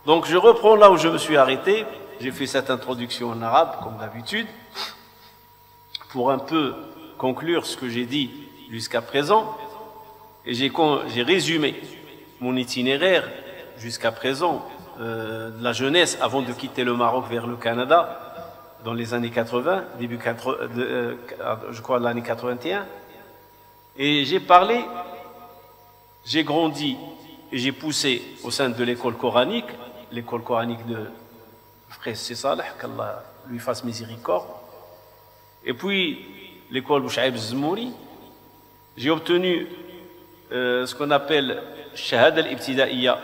Donc je reprends là où je me suis arrêté. J'ai fait cette introduction en arabe, comme d'habitude, pour un peu conclure ce que j'ai dit jusqu'à présent. Et j'ai résumé mon itinéraire jusqu'à présent, de la jeunesse avant de quitter le Maroc vers le Canada, dans les années 80, je crois de l'année 81. Et j'ai parlé, j'ai grandi et j'ai poussé au sein de l'école coranique de Frère Saleh, qu'Allah lui fasse miséricorde. Et puis l'école Bouchaïb Zmouri, j'ai obtenu ce qu'on appelle Shahad al-Ibtidaïya,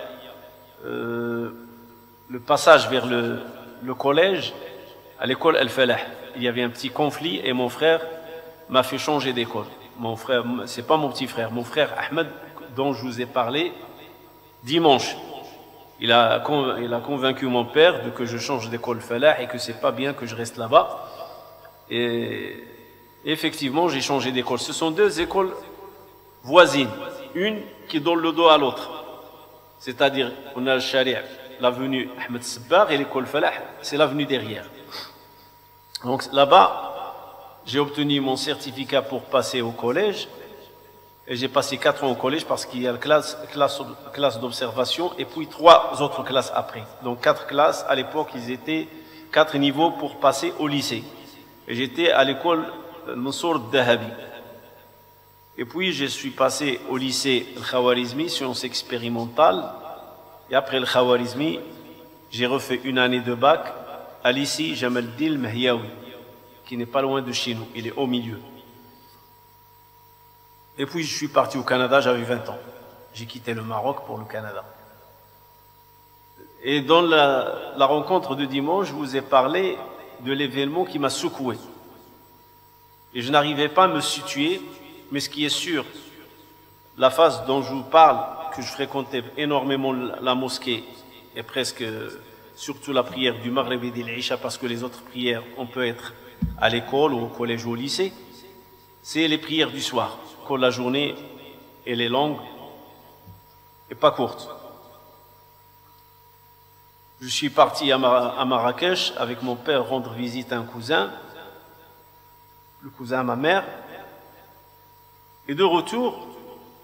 le passage vers le collège, à l'école Al-Falah. Il y avait un petit conflit et mon frère m'a fait changer d'école. Mon frère, c'est pas mon petit frère, mon frère Ahmed, dont je vous ai parlé dimanche. Il a convaincu mon père de que je change d'école Falah et que c'est pas bien que je reste là-bas. Et effectivement, j'ai changé d'école. Ce sont deux écoles voisines, une qui donne le dos à l'autre. C'est-à-dire, on a le Sharia, l'avenue Ahmed Sebbar, et l'école Falah, c'est l'avenue derrière. Donc là-bas, j'ai obtenu mon certificat pour passer au collège. Et j'ai passé 4 ans au collège parce qu'il y a la classe d'observation et puis 3 autres classes après. Donc 4 classes, à l'époque, ils étaient 4 niveaux pour passer au lycée. Et j'étais à l'école Mansour Dahabi. Et puis je suis passé au lycée Al-Khawarizmi, sciences expérimentales. Et après le Khawarizmi, j'ai refait une année de bac à lycée Jamaldin Mahyaoui, qui n'est pas loin de chez nous, il est au milieu. Et puis je suis parti au Canada, j'avais 20 ans. J'ai quitté le Maroc pour le Canada. Et dans la rencontre de dimanche, je vous ai parlé de l'événement qui m'a secoué. Et je n'arrivais pas à me situer, mais ce qui est sûr, la phase dont je vous parle, que je fréquentais énormément la mosquée, et presque, surtout la prière du Maghreb et de l'Isha, parce que les autres prières, on peut être à l'école ou au collège ou au lycée, c'est les prières du soir. Quand la journée, elle est longue et pas courte. Je suis parti à Marrakech avec mon père rendre visite à un cousin, le cousin à ma mère. Et de retour,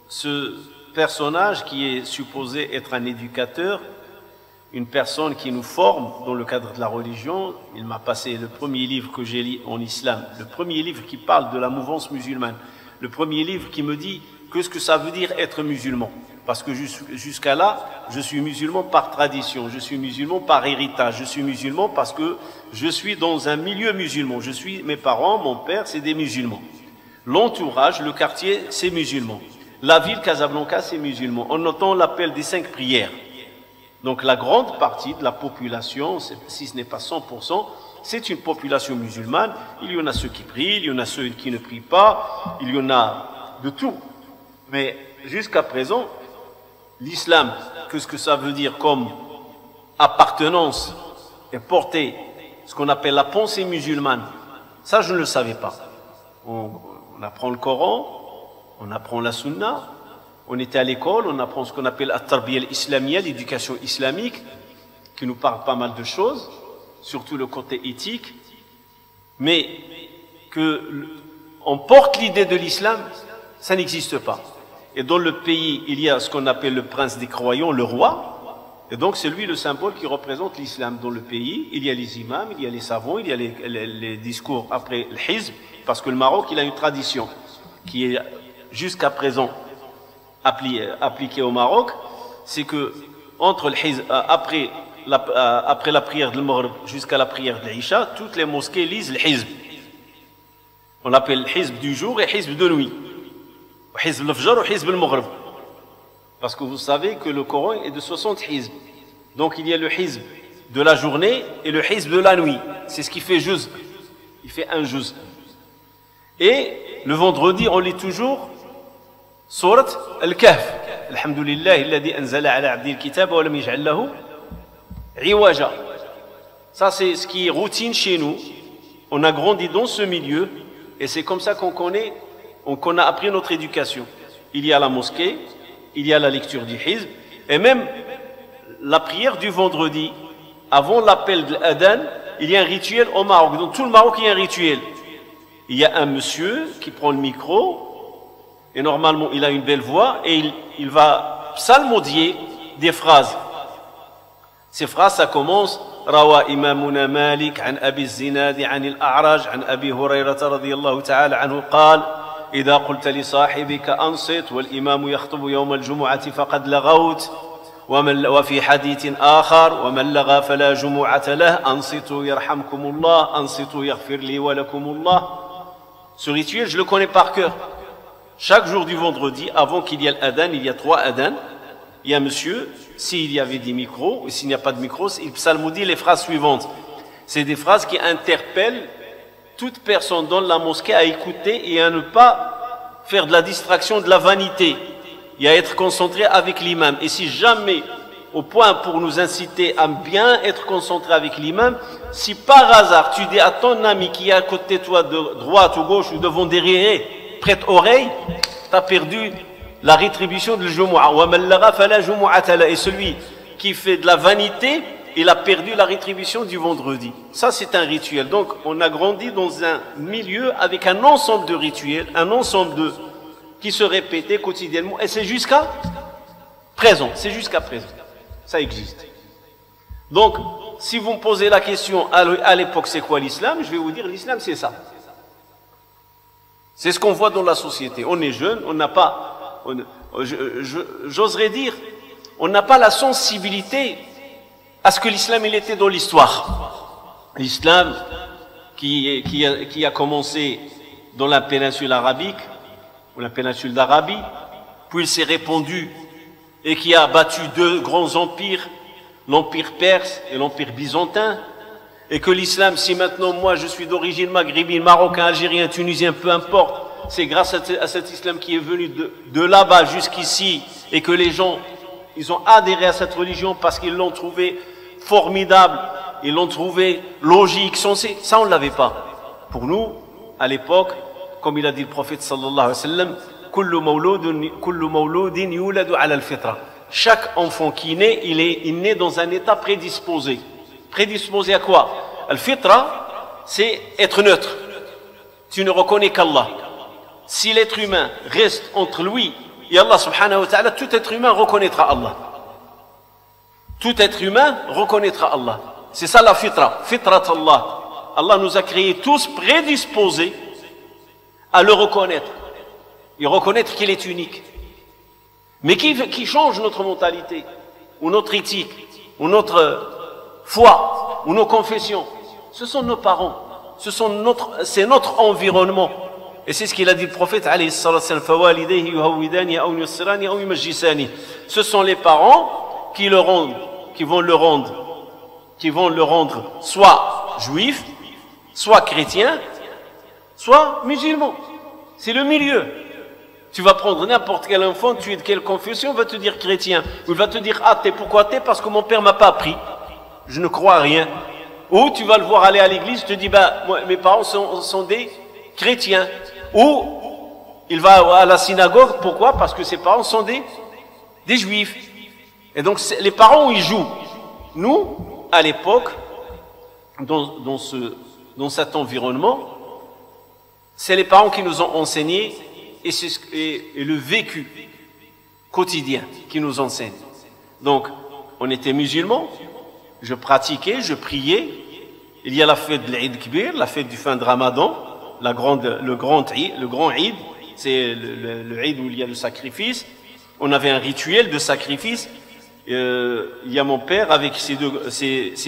ce personnage qui est supposé être un éducateur, une personne qui nous forme dans le cadre de la religion, il m'a passé le premier livre que j'ai lu en islam, le premier livre qui parle de la mouvance musulmane, le premier livre qui me dit que ce que ça veut dire être musulman. Parce que jusqu'à là, je suis musulman par tradition, je suis musulman par héritage, je suis musulman parce que je suis dans un milieu musulman. Mes parents, mon père, c'est des musulmans. L'entourage, le quartier, c'est musulman. La ville Casablanca, c'est musulman. On entend l'appel des 5 prières. Donc la grande partie de la population, si ce n'est pas 100%, c'est une population musulmane. Il y en a ceux qui prient, il y en a ceux qui ne prient pas, il y en a de tout. Mais jusqu'à présent, l'islam, qu'est-ce que ça veut dire comme appartenance et porter ce qu'on appelle la pensée musulmane, ça je ne le savais pas. On apprend le Coran, on apprend la Sunna, on était à l'école, on apprend ce qu'on appelle at-tarbiya al-islamiyya, l'éducation islamique, qui nous parle pas mal de choses, surtout le côté éthique, mais on porte l'idée de l'islam, ça n'existe pas. Et dans le pays, il y a ce qu'on appelle le prince des croyants, le roi, et donc c'est lui le symbole qui représente l'islam dans le pays. Il y a les imams, il y a les savants, il y a les discours après le hizb, parce que le Maroc, il a une tradition qui est jusqu'à présent appliquée au Maroc, c'est que entre le hizb, après la prière de Maghrib jusqu'à la prière de l'Isha, toutes les mosquées lisent le hizb. On l'appelle le hizb du jour et hizb de nuit. Hizb al-Fajr ou hizb al-Maghrib. Parce que vous savez que le Coran est de 60 hizb. Donc il y a le hizb de la journée et le hizb de la nuit. C'est ce qui fait juz. Il fait un juz. Et le vendredi, on lit toujours Surat Al-Kahf. Alhamdulillah, alladhi anzala ala abdi al-kitab wa lam yaj'al lahu iwaja. Ça, c'est ce qui est routine chez nous. On a grandi dans ce milieu et c'est comme ça qu'on a appris notre éducation. Il y a la mosquée, il y a la lecture du hizb, et même la prière du vendredi, avant l'appel de l'adhan, il y a un rituel au Maroc. Dans tout le Maroc, il y a un rituel. Il y a un monsieur qui prend le micro, et normalement, il a une belle voix, et il va psalmodier des phrases. Ces phrases, ça commence روى إمامنا مالك عن أبي الزناد عن الأعرج عن أبي هريرة رضي الله تعالى عنه قال إذا قلت لصاحبك أنصت والإمام يخطب يوم الجمعة فقد لغوت وفي حديث آخر ومن لغى فلا جمعة له أنصتوا يرحمكم الله أنصتوا يغفر لي ولكم الله. Ce rituel, je le connais par cœur. Chaque jour du vendredi, avant qu'il y ait l'adhan, il y a 3 adhan. Il y a un monsieur, s'il y avait des micros, ou s'il n'y a pas de micros, il psalmodie les phrases suivantes. C'est des phrases qui interpellent toute personne dans la mosquée à écouter et à ne pas faire de la distraction, de la vanité, et à être concentré avec l'imam. Et si jamais, au point pour nous inciter à bien être concentré avec l'imam, si par hasard tu dis à ton ami qui est à côté de toi, de droite ou gauche ou devant derrière, prête oreille, tu as perdu la rétribution de l'Jumu'ah. Et celui qui fait de la vanité, il a perdu la rétribution du vendredi. Ça, c'est un rituel. Donc, on a grandi dans un milieu avec un ensemble de rituels, un ensemble qui se répétait quotidiennement. Et c'est jusqu'à présent. C'est jusqu'à présent. Ça existe. Donc, si vous me posez la question, à l'époque, c'est quoi l'islam? Je vais vous dire, l'islam, c'est ça. C'est ce qu'on voit dans la société. On est jeune, on n'a pas... J'oserais dire, on n'a pas la sensibilité à ce que l'islam il était dans l'histoire. L'islam qui a commencé dans la péninsule arabique, ou la péninsule d'Arabie, puis il s'est répandu et qui a battu 2 grands empires, l'empire perse et l'empire byzantin, et que l'islam, si maintenant moi je suis d'origine maghrébine, marocain, algérien, tunisien, peu importe, c'est grâce à cet islam qui est venu de là-bas jusqu'ici et que les gens, ils ont adhéré à cette religion parce qu'ils l'ont trouvé formidable, ils l'ont trouvé logique, sensé. Ça, on ne l'avait pas. Pour nous, à l'époque, comme il a dit le prophète sallallahu alayhi wa sallam, kullu mawludin yuladu ala al-fitra. Chaque enfant qui naît, il naît dans un état prédisposé. Prédisposé à quoi? Al-fitra, c'est être neutre. Tu ne reconnais qu'Allah. Si l'être humain reste entre lui et Allah subhanahu wa ta'ala, tout être humain reconnaîtra Allah. Tout être humain reconnaîtra Allah. C'est ça la fitra, fitrat Allah. Allah nous a créés tous prédisposés à le reconnaître. Et reconnaître qu'il est unique. Mais qui change notre mentalité, ou notre éthique, ou notre foi, ou nos confessions? Ce sont nos parents. C'est notre environnement. Et c'est ce qu'il a dit le prophète, ce sont les parents qui vont le rendre soit juif, soit chrétien, soit musulman. C'est le milieu. Tu vas prendre n'importe quel enfant, tu es de quelle confession, il va te dire chrétien. Ou il va te dire athée. Pourquoi athée? Parce que mon père m'a pas appris. Je ne crois à rien. Ou tu vas le voir aller à l'église, tu te dis, moi, mes parents sont des chrétiens. Ou il va à la synagogue, pourquoi? Parce que ses parents sont des juifs. Et donc les parents, ils jouent. Nous, à l'époque, dans cet environnement, c'est les parents qui nous ont enseigné et le vécu quotidien qui nous enseigne. Donc, on était musulmans, je pratiquais, je priais. Il y a la fête de l'Eid Kbir, la fête du fin de Ramadan, le grand Eid, c'est le Eid où il y a le sacrifice. On avait un rituel de sacrifice. Il y a mon père avec ses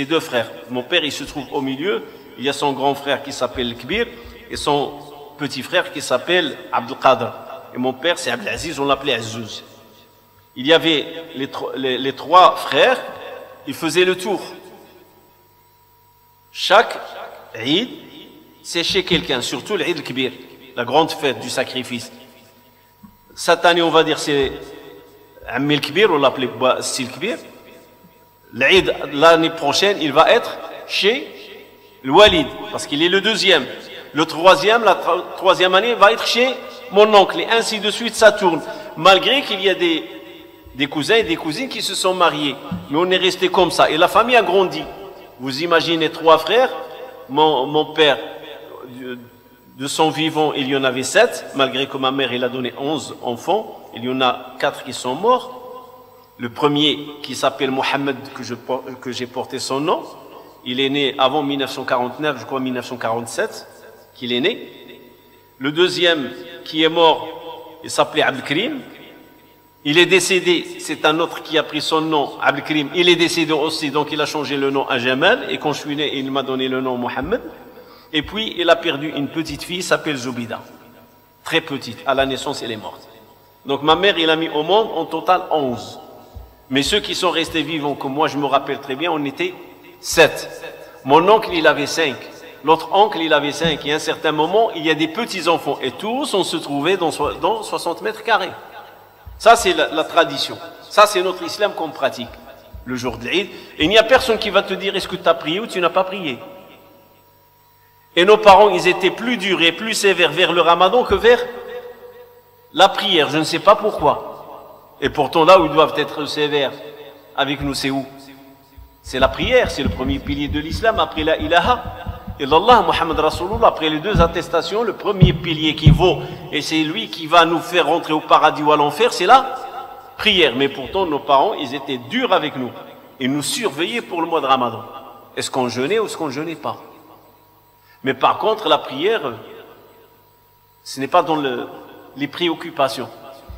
deux frères. Mon père, il se trouve au milieu. Il y a son grand frère qui s'appelle Kbir et son petit frère qui s'appelle Abdelkader. Et mon père, c'est Abdelaziz, on l'appelait Azouz. Il y avait les 3 frères, ils faisaient le tour. Chaque Eid, c'est chez quelqu'un, surtout l'Eid al-Kbir, la grande fête du sacrifice. Cette année, on va dire, c'est Ammi al-Kbir, on l'appelait Stil Kbir. L'Eid, l'année prochaine, il va être chez le Walid, parce qu'il est le 2e. Le 3e, la 3e année, va être chez mon oncle. Et ainsi de suite, ça tourne. Malgré qu'il y a des des cousins et des cousines qui se sont mariés. Mais on est resté comme ça. Et la famille a grandi. Vous imaginez 3 frères. Mon père, de son vivant, il y en avait 7, malgré que ma mère, il a donné 11 enfants. Il y en a 4 qui sont morts. Le premier, qui s'appelle Mohamed, que j'ai porté son nom, il est né avant 1949, je crois 1947, qu'il est né. Le deuxième, qui est mort, il s'appelait Abdelkrim. Il est décédé, c'est un autre qui a pris son nom, Abdelkrim. Il est décédé aussi, donc il a changé le nom à Jamal. Et quand je suis né, il m'a donné le nom Mohamed. Et puis, il a perdu une petite fille, s'appelle Zoubida. Très petite. À la naissance, elle est morte. Donc, ma mère, il a mis au monde, en total, 11. Mais ceux qui sont restés vivants, comme moi, je me rappelle très bien, on était 7. Mon oncle, il avait 5. L'autre oncle, il avait 5. Et à un certain moment, il y a des petits-enfants. Et tous, on se trouvait dans 60 mètres carrés. Ça, c'est la tradition. Ça, c'est notre islam qu'on pratique. Le jour de l'Eid. Et il n'y a personne qui va te dire, est-ce que tu as prié ou tu n'as pas prié. Et nos parents, ils étaient plus durs et plus sévères vers le ramadan que vers la prière. Je ne sais pas pourquoi. Et pourtant, là où ils doivent être sévères avec nous, c'est où? C'est la prière. C'est le premier pilier de l'islam. Après la ilaha illallah, Muhammad Rasulullah. Après les 2 attestations, le premier pilier qui vaut, et c'est lui qui va nous faire rentrer au paradis ou à l'enfer, c'est la prière. Mais pourtant, nos parents, ils étaient durs avec nous. Ils nous surveillaient pour le mois de ramadan. Est-ce qu'on jeûnait ou est-ce qu'on ne jeûnait pas? Mais par contre, la prière, ce n'est pas dans les préoccupations.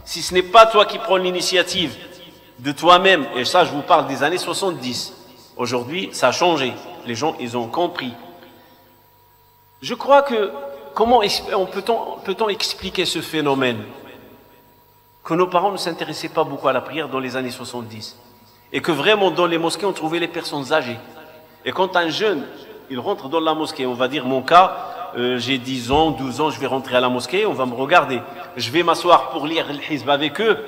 Si ce n'est pas toi qui prends l'initiative de toi-même, et ça, je vous parle des années 70. Aujourd'hui, ça a changé. Les gens, ils ont compris. Je crois que, comment peut-on expliquer ce phénomène? Que nos parents ne s'intéressaient pas beaucoup à la prière dans les années 70. Et que vraiment, dans les mosquées, on trouvait les personnes âgées. Et quand un jeune, il rentre dans la mosquée, on va dire mon cas, j'ai 10 ans, 12 ans, je vais rentrer à la mosquée, on va me regarder. Je vais m'asseoir pour lire le hizb avec eux.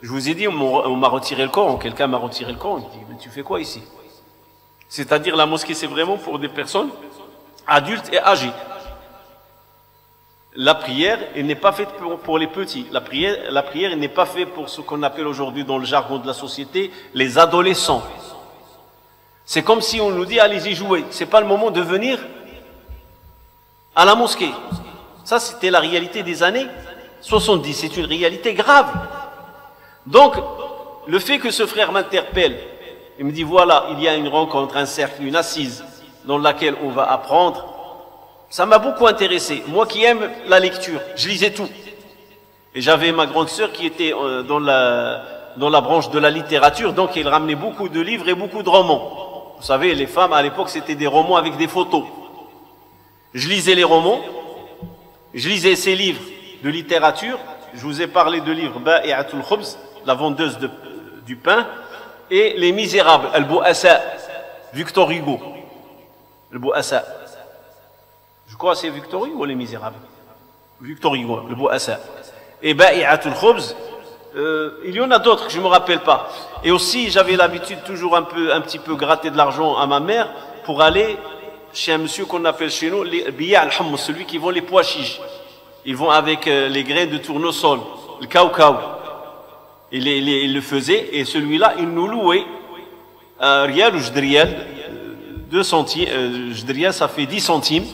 Je vous ai dit, on m'a retiré le Coran, quelqu'un m'a retiré le Coran. Je dis, mais tu fais quoi ici? C'est-à-dire la mosquée, c'est vraiment pour des personnes adultes et âgées. La prière, elle n'est pas faite pour les petits. La prière, elle n'est pas faite pour ce qu'on appelle aujourd'hui dans le jargon de la société, les adolescents. C'est comme si on nous dit, allez-y jouer. C'est pas le moment de venir à la mosquée. Ça, c'était la réalité des années 70. C'est une réalité grave. Donc, le fait que ce frère m'interpelle, il me dit, voilà, il y a une rencontre, un cercle, une assise dans laquelle on va apprendre, ça m'a beaucoup intéressé. Moi qui aime la lecture, je lisais tout. Et j'avais ma grande sœur qui était dans la branche de la littérature, donc elle ramenait beaucoup de livres et beaucoup de romans. Vous savez, les femmes à l'époque, c'était des romans avec des photos. Je lisais les romans, je lisais ces livres de littérature. Je vous ai parlé de livres Ba'i'atul Khubz, la vendeuse du pain, et Les Misérables, Al-Bou'assa, Victor Hugo. Al-Bou'assa. Je crois que c'est Victor Hugo ou Les Misérables? Victor Hugo, le Bou'assa. Et Ba'i'atul Khubz, il y en a d'autres que je ne me rappelle pas. Et aussi, j'avais l'habitude toujours un petit peu gratter de l'argent à ma mère pour aller chez un monsieur qu'on appelle chez nous, Biya al-Hummus, celui qui vend les pois chiches. Ils vont avec les graines de tournesol, le cacao. Il le faisait, et celui-là, il nous louait rial ou jdriel, 2 centimes, jdriel, ça fait 10 centimes.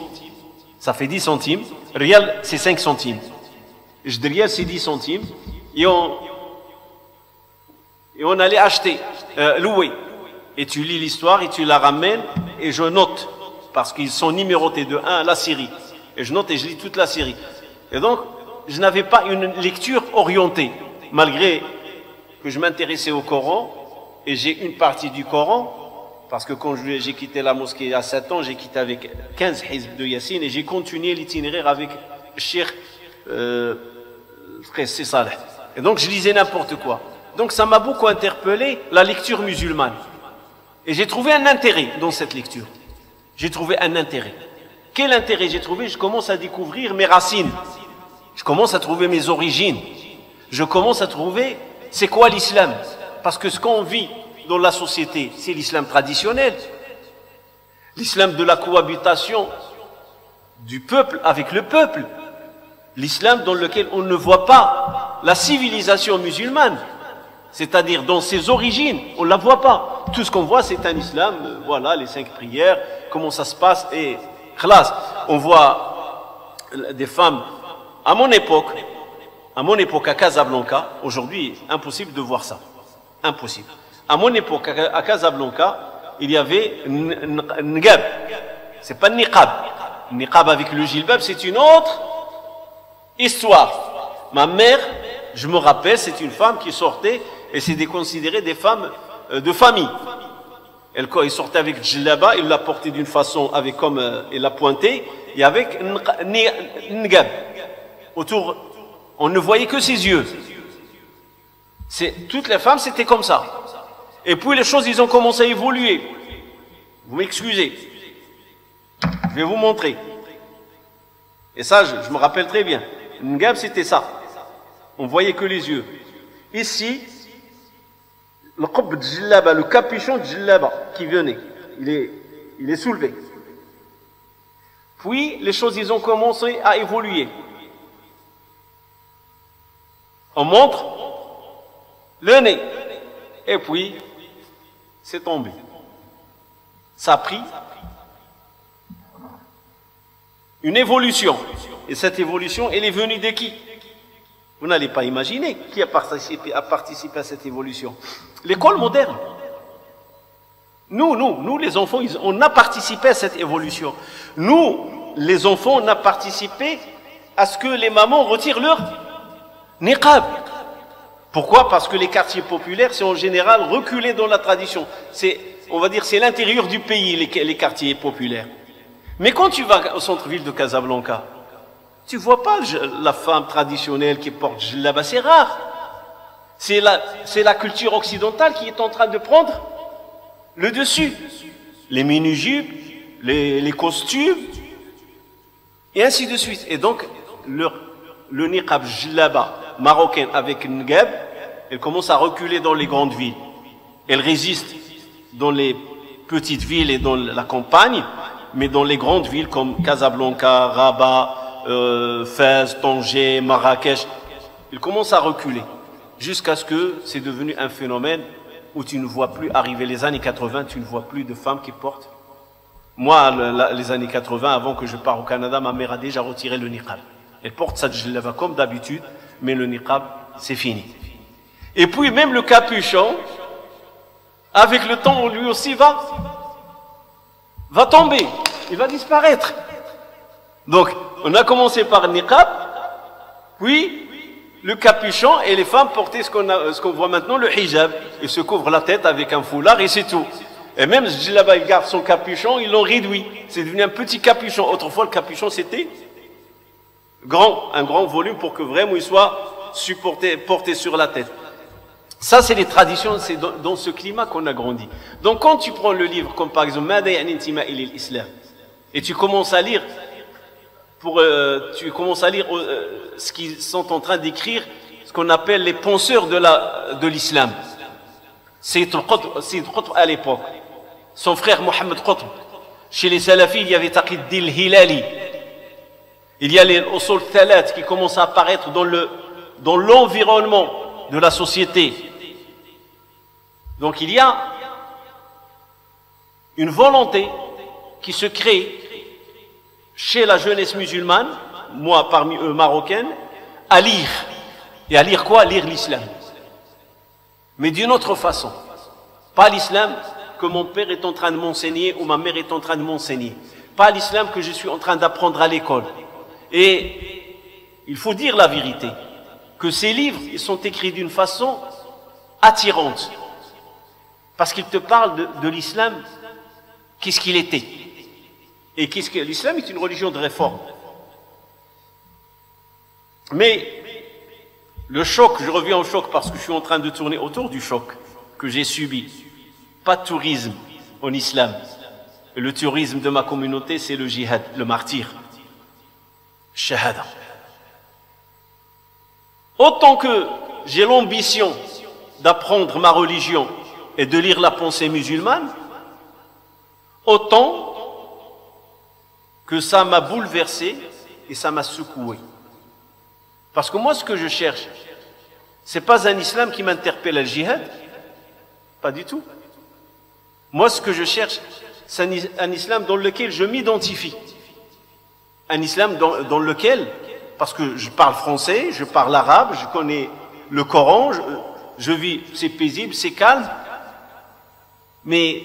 Ça fait 10 centimes. Rial, c'est 5 centimes. Jdriel, c'est 10 centimes. Et on allait acheter, louer. Et tu lis l'histoire et tu la ramènes, et je note, parce qu'ils sont numérotés de 1 à la série. Et je note et je lis toute la série. Et donc, je n'avais pas une lecture orientée, malgré que je m'intéressais au Coran, et j'ai une partie du Coran, parce que quand j'ai quitté la mosquée à 7 ans, j'ai quitté avec 15 hizb de Yassine, et j'ai continué l'itinéraire avec Cheikh Frère Saleh. Et donc, je lisais n'importe quoi. Donc, ça m'a beaucoup interpellé, la lecture musulmane. Et j'ai trouvé un intérêt dans cette lecture. J'ai trouvé un intérêt. Quel intérêt j'ai trouvé? Je commence à découvrir mes racines. Je commence à trouver mes origines. Je commence à trouver c'est quoi l'islam. Parce que ce qu'on vit dans la société, c'est l'islam traditionnel. L'islam de la cohabitation du peuple avec le peuple. L'islam dans lequel on ne voit pas la civilisation musulmane. C'est-à-dire dans ses origines, on ne la voit pas. Tout ce qu'on voit, c'est un islam, voilà, les 5 prières, comment ça se passe, et khlas. On voit des femmes, à mon époque à Casablanca, aujourd'hui, impossible de voir ça. Impossible. À mon époque, à Casablanca, il y avait Ngab. C'est pas Niqab. Niqab avec le jilbab, c'est une autre histoire. Ma mère, je me rappelle, c'est une femme qui sortait, et c'est considéré des femmes de famille. Elle sortait avec djellaba, il l'a portée d'une façon, avec comme il l'a pointé, et avec Ngab. Autour, on ne voyait que ses yeux. Toutes les femmes, c'était comme ça. Et puis les choses, ils ont commencé à évoluer. Vous m'excusez. Je vais vous montrer. Et ça, je me rappelle très bien. Ngab, c'était ça. On voyait que les yeux. Ici, le qub de djellaba, le capuchon de djellaba qui venait, il est soulevé. Puis, les choses, ils ont commencé à évoluer. On montre le nez. Et puis, c'est tombé. Ça a pris une évolution. Et cette évolution, elle est venue de qui? Vous n'allez pas imaginer qui a participé à cette évolution. L'école moderne. Nous, les enfants, on a participé à cette évolution. Nous, les enfants, on a participé à ce que les mamans retirent leur niqab. Pourquoi? Parce que les quartiers populaires, c'est en général reculé dans la tradition. On va dire, c'est l'intérieur du pays, les quartiers populaires. Mais quand tu vas au centre-ville de Casablanca, tu vois pas la femme traditionnelle qui porte djellaba, c'est rare. C'est la culture occidentale qui est en train de prendre le dessus. Les mini-jupes, les costumes, et ainsi de suite. Et donc, le niqab djellaba marocain avec ngab, elle commence à reculer dans les grandes villes. Elle résiste dans les petites villes et dans la campagne, mais dans les grandes villes comme Casablanca, Rabat, Fès, Tanger, Marrakech, il commence à reculer jusqu'à ce que c'est devenu un phénomène où tu ne vois plus arriver les années 80, tu ne vois plus de femmes qui portent. Moi, les années 80, avant que je parte au Canada, ma mère a déjà retiré le niqab. Elle porte sa djellaba comme d'habitude, mais le niqab, c'est fini. Et puis même le capuchon, avec le temps, lui aussi va tomber, il va disparaître. Donc, on a commencé par le niqab, puis le capuchon, et les femmes portaient ce qu'on voit maintenant, le hijab. Ils se couvrent la tête avec un foulard et c'est tout. Et même si là-bas, ils gardent son capuchon, ils l'ont réduit. C'est devenu un petit capuchon. Autrefois, le capuchon, c'était grand, un grand volume pour que vraiment il soit porté sur la tête. Ça, c'est les traditions, c'est dans ce climat qu'on a grandi. Donc, quand tu prends le livre, comme par exemple, Mada ya'ni intima'i lil Islam, et tu commences à lire, ce qu'ils sont en train d'écrire, ce qu'on appelle les penseurs de l'islam. Sayyid Qutb à l'époque, son frère Mohammed Qutb. Chez les salafis, il y avait Taqi-d-Din al-Hilali. Il y a les usul thalat qui commencent à apparaître dans l'environnement de la société. Donc il y a une volonté qui se crée chez la jeunesse musulmane, moi parmi eux marocaine, à lire. Et à lire quoi? Lire l'islam. Mais d'une autre façon. Pas l'islam que mon père est en train de m'enseigner ou ma mère est en train de m'enseigner. Pas l'islam que je suis en train d'apprendre à l'école. Et il faut dire la vérité, que ces livres, ils sont écrits d'une façon attirante. Parce qu'ils te parlent de l'islam, qu'est-ce qu'il était. Et l'islam est une religion de réforme. Mais le choc, je reviens au choc parce que je suis en train de tourner autour du choc que j'ai subi. Pas de tourisme en islam. Et le tourisme de ma communauté, c'est le jihad, le martyr. Shahada. Autant que j'ai l'ambition d'apprendre ma religion et de lire la pensée musulmane, autant que ça m'a bouleversé et ça m'a secoué. Parce que moi, ce que je cherche, C'est pas un islam qui m'interpelle, le djihad. Pas du tout. Moi, ce que je cherche, c'est un islam dans lequel je m'identifie. Un islam dans lequel, parce que je parle français, je parle arabe, je connais le Coran, je vis, c'est paisible, c'est calme. Mais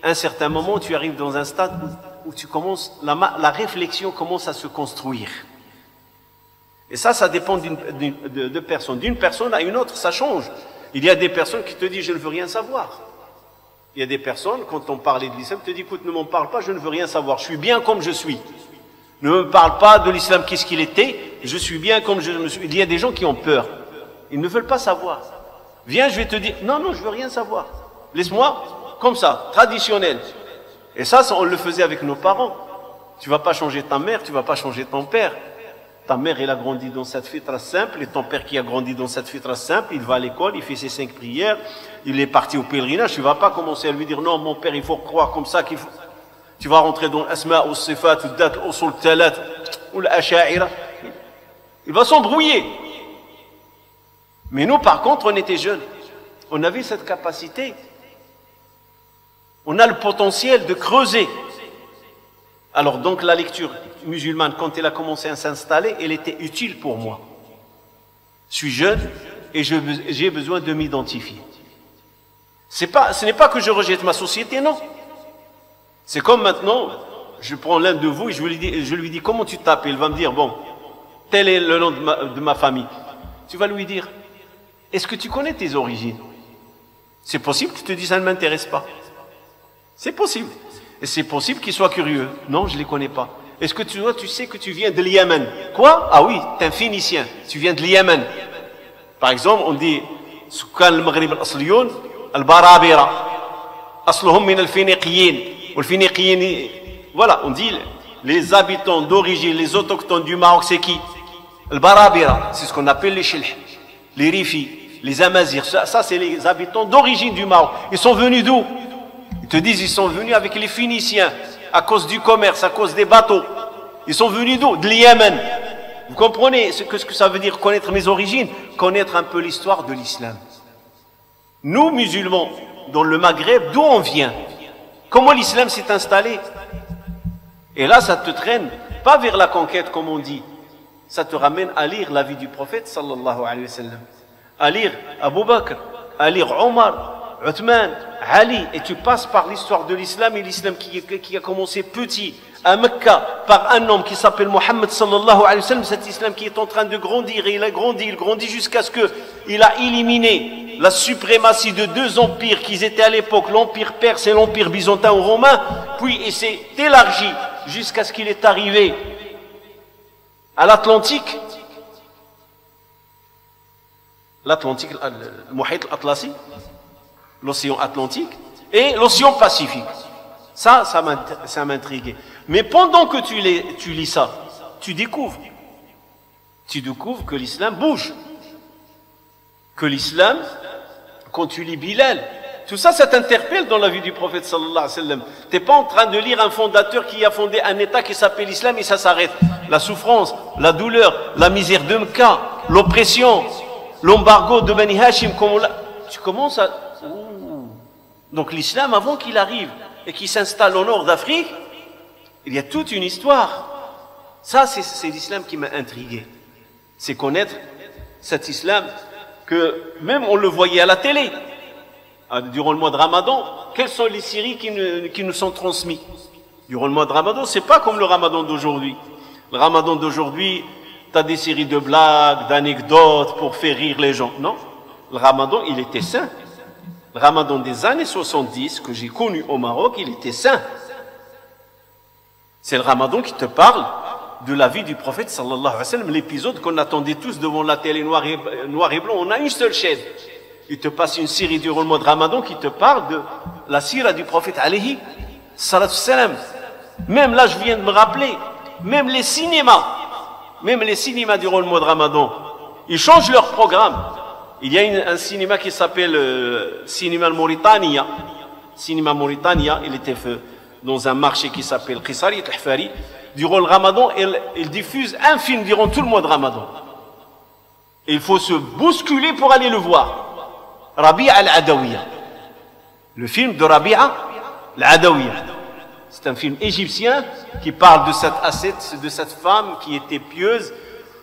à un certain moment, tu arrives dans un stade où tu commences, la réflexion commence à se construire. Et ça dépend de personnes. D'une personne à une autre, ça change. Il y a des personnes qui te disent, je ne veux rien savoir. Il y a des personnes, quand on parlait de l'islam, te disent, écoute, ne m'en parle pas, je ne veux rien savoir. Je suis bien comme je suis. Ne me parle pas de l'islam, qu'est-ce qu'il était. Je suis bien comme je me suis. Il y a des gens qui ont peur. Ils ne veulent pas savoir. Viens, je vais te dire, non, non, je veux rien savoir. Laisse-moi, comme ça, traditionnel. Et ça, on le faisait avec nos parents. Tu vas pas changer ta mère, tu vas pas changer ton père. Ta mère, elle a grandi dans cette fitra simple, et ton père qui a grandi dans cette fitra simple, il va à l'école, il fait ses 5 prières, il est parti au pèlerinage, tu vas pas commencer à lui dire, non, mon père, il faut croire comme ça, qu'il faut... Tu vas rentrer dans l'asma, ou sifat, ou dat, ou sul talat, ou l'asha'ira. Il va s'embrouiller. Mais nous, par contre, on était jeunes. On avait cette capacité. On a le potentiel de creuser. Alors donc la lecture musulmane, quand elle a commencé à s'installer, elle était utile pour moi. Je suis jeune et j'ai besoin de m'identifier. Ce n'est pas que je rejette ma société, non. C'est comme maintenant, je prends l'un de vous et je lui dis comment tu t'appelles. Il va me dire, bon, tel est le nom de ma famille. Tu vas lui dire, est-ce que tu connais tes origines? C'est possible que tu te dises, ça ne m'intéresse pas. C'est possible. Et c'est possible qu'il soit curieux. Non, je ne les connais pas. Est-ce que tu sais que tu viens de l'Yémen? Quoi? Ah oui, tu es un Phénicien. Tu viens de l'Yémen. Par exemple, on dit Sukan al-Maghrib al-Asliyoun al-Barabira. Asluhum min al-Phéniqiyin. Al-Phéniqiyin. Voilà, on dit les habitants d'origine, les autochtones du Maroc, c'est qui? Al-Barabira. C'est ce qu'on appelle les Chilh, les Rifi, les Amazirs. Ça c'est les habitants d'origine du Maroc. Ils sont venus d'où? Ils te disent, ils sont venus avec les Phéniciens, à cause du commerce, à cause des bateaux. Ils sont venus d'où? De l'Yémen. Vous comprenez ce que ça veut dire, connaître mes origines? Connaître un peu l'histoire de l'islam. Nous, musulmans, dans le Maghreb, d'où on vient? Comment l'islam s'est installé? Et là, ça te traîne, pas vers la conquête, comme on dit. Ça te ramène à lire la vie du prophète, sallallahu alayhi wa sallam. À lire Abu Bakr, à lire Omar, Uthman, Ali, et tu passes par l'histoire de l'islam, et l'islam qui a commencé petit à Mecca par un homme qui s'appelle Mohammed sallallahu alayhi wa sallam, cet islam qui est en train de grandir, et il grandit jusqu'à ce qu'il a éliminé la suprématie de 2 empires qui étaient à l'époque, l'empire perse et l'empire byzantin ou romain, puis il s'est élargi jusqu'à ce qu'il est arrivé à l'Atlantique, le Muhit al-Atlasi, l'océan Atlantique et l'océan Pacifique. Ça m'intriguait. Mais pendant que tu lis ça, tu découvres que l'islam bouge. Que l'islam, quand tu lis Bilal, tout ça, ça t'interpelle dans la vie du prophète sallallahu alayhi wa sallam. Tu n'es pas en train de lire un fondateur qui a fondé un État qui s'appelle l'islam et ça s'arrête. La souffrance, la douleur, la misère de Mecca, l'oppression, l'embargo de Bani Hashim, tu commences à... Donc l'islam, avant qu'il arrive et qu'il s'installe au nord d'Afrique, il y a toute une histoire. Ça, c'est l'islam qui m'a intrigué. C'est connaître cet islam que même on le voyait à la télé. Durant le mois de Ramadan, quelles sont les séries qui nous sont transmises? Durant le mois de Ramadan, c'est pas comme le Ramadan d'aujourd'hui. Le Ramadan d'aujourd'hui, tu as des séries de blagues, d'anecdotes pour faire rire les gens. Non, le Ramadan, il était saint. Le Ramadan des années 70, que j'ai connu au Maroc, il était saint. C'est le Ramadan qui te parle de la vie du prophète sallallahu alayhi wa sallam, l'épisode qu'on attendait tous devant la télé noir et blanc. On a une seule chaîne. Il te passe une série durant le mois de Ramadan qui te parle de la sira du prophète alayhi salatu salam. Même là, je viens de me rappeler, même les cinémas durant le mois de Ramadan, ils changent leur programme. Il y a un cinéma qui s'appelle Cinéma Mauritania. Cinéma Mauritania, il était fait dans un marché qui s'appelle Qisari al-Hfari. Durant le Ramadan, il diffuse un film durant tout le mois de Ramadan. Et il faut se bousculer pour aller le voir. Rabi'a al-Adawiya. Le film de Rabi'a al-Adawiya. C'est un film égyptien qui parle de cette ascète, de cette femme qui était pieuse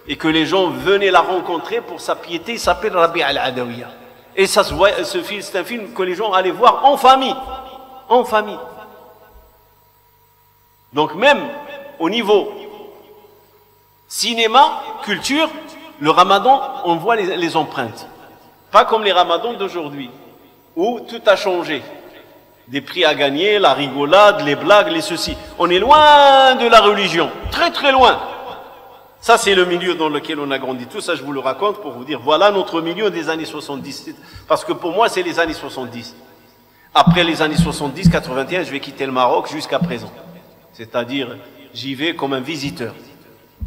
et que les gens venaient la rencontrer pour sa piété. Il s'appelle Rabi'a al-Adawiya. Et ça se voit, ce film, c'est un film que les gens allaient voir en famille. En famille. Donc même au niveau cinéma, culture, le ramadan, on voit les empreintes. Pas comme les ramadans d'aujourd'hui, où tout a changé. Des prix à gagner, la rigolade, les blagues, les ceci. On est loin de la religion, très très loin. Ça, c'est le milieu dans lequel on a grandi. Tout ça, je vous le raconte pour vous dire, voilà notre milieu des années 70. Parce que pour moi, c'est les années 70. Après les années 70, 81, je vais quitter le Maroc jusqu'à présent. C'est-à-dire, j'y vais comme un visiteur.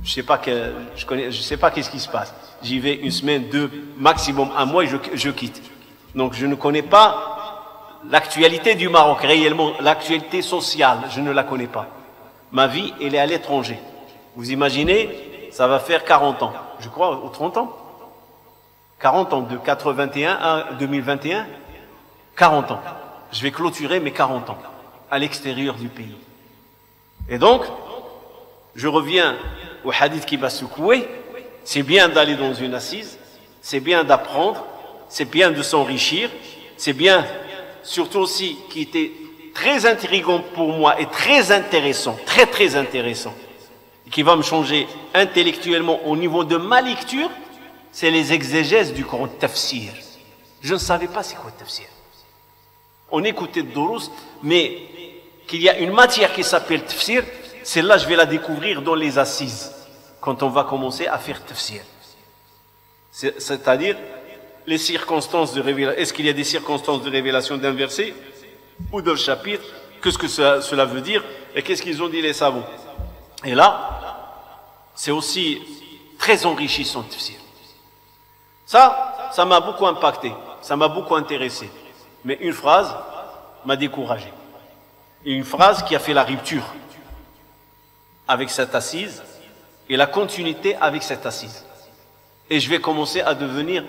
Je sais pas qu'est-ce qui se passe. J'y vais une semaine, deux, maximum un mois et je quitte. Donc, je ne connais pas l'actualité du Maroc, réellement, l'actualité sociale, je ne la connais pas. Ma vie, elle est à l'étranger. Vous imaginez, ça va faire 40 ans, je crois, ou 30 ans 40 ans, de 81 à 2021, 40 ans. Je vais clôturer mes 40 ans, à l'extérieur du pays. Et donc, je reviens au hadith qui va secouer. C'est bien d'aller dans une assise, c'est bien d'apprendre, c'est bien de s'enrichir, c'est bien, surtout aussi, qui était très intriguant pour moi et très intéressant, très très intéressant, qui va me changer intellectuellement au niveau de ma lecture, c'est les exégèses du Coran, tafsir. Je ne savais pas c'est quoi le tafsir. On écoutait de Durus, mais qu'il y a une matière qui s'appelle tafsir, celle-là je vais la découvrir dans les assises, quand on va commencer à faire tafsir. C'est-à-dire les circonstances de révélation. Est-ce qu'il y a des circonstances de révélation d'un verset ou d'un chapitre? Qu'est-ce que cela veut dire? Et qu'est-ce qu'ils ont dit les savants? Et là, c'est aussi très enrichissant, tafsir. Ça m'a beaucoup impacté, ça m'a beaucoup intéressé. Mais une phrase m'a découragé. Et une phrase qui a fait la rupture avec cette assise et la continuité avec cette assise. Et je vais commencer à devenir,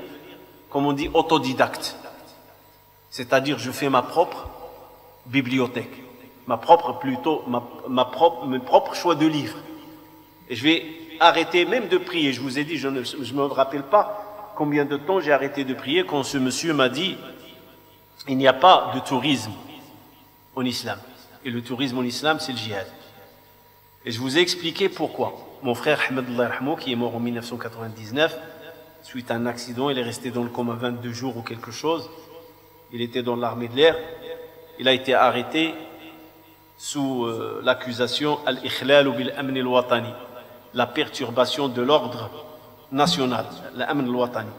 comme on dit, autodidacte. C'est-à-dire, je fais ma propre bibliothèque, mes propres choix de livres. Et je vais arrêter même de prier. Je vous ai dit, je ne me rappelle pas combien de temps j'ai arrêté de prier quand ce monsieur m'a dit, il n'y a pas de tourisme en islam. Et le tourisme en islam, c'est le djihad. Et je vous ai expliqué pourquoi. Mon frère Ahmed Allah Rahmou, qui est mort en 1999, suite à un accident, il est resté dans le coma 22 jours ou quelque chose. Il était dans l'armée de l'air. Il a été arrêté sous l'accusation al-ikhlal bil-amn al-watani, la perturbation de l'ordre national, l'amn al-watani.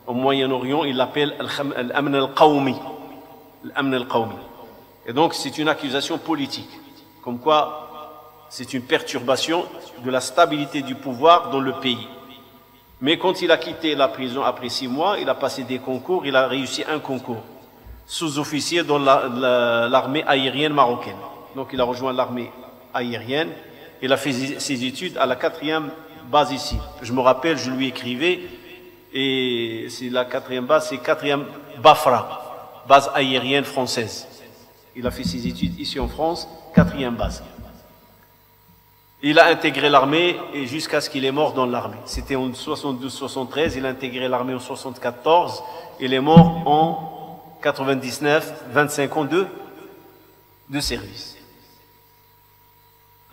Au Moyen-Orient, il l'appelle al-amn al-qawmi. L'amn al-qawmi. Et donc, c'est une accusation politique, comme quoi c'est une perturbation de la stabilité du pouvoir dans le pays. Mais quand il a quitté la prison après 6 mois, il a passé des concours, il a réussi un concours, sous-officier dans l'armée aérienne marocaine. Donc il a rejoint l'armée aérienne, il a fait ses études à la 4e base ici. Je me rappelle, je lui écrivais, et c'est la 4e base, c'est 4e Bafra, base aérienne française. Il a fait ses études ici en France, 4e base. Il a intégré l'armée et jusqu'à ce qu'il est mort dans l'armée. C'était en 72-73, il a intégré l'armée en 74, il est mort en 99, 25 ans de service.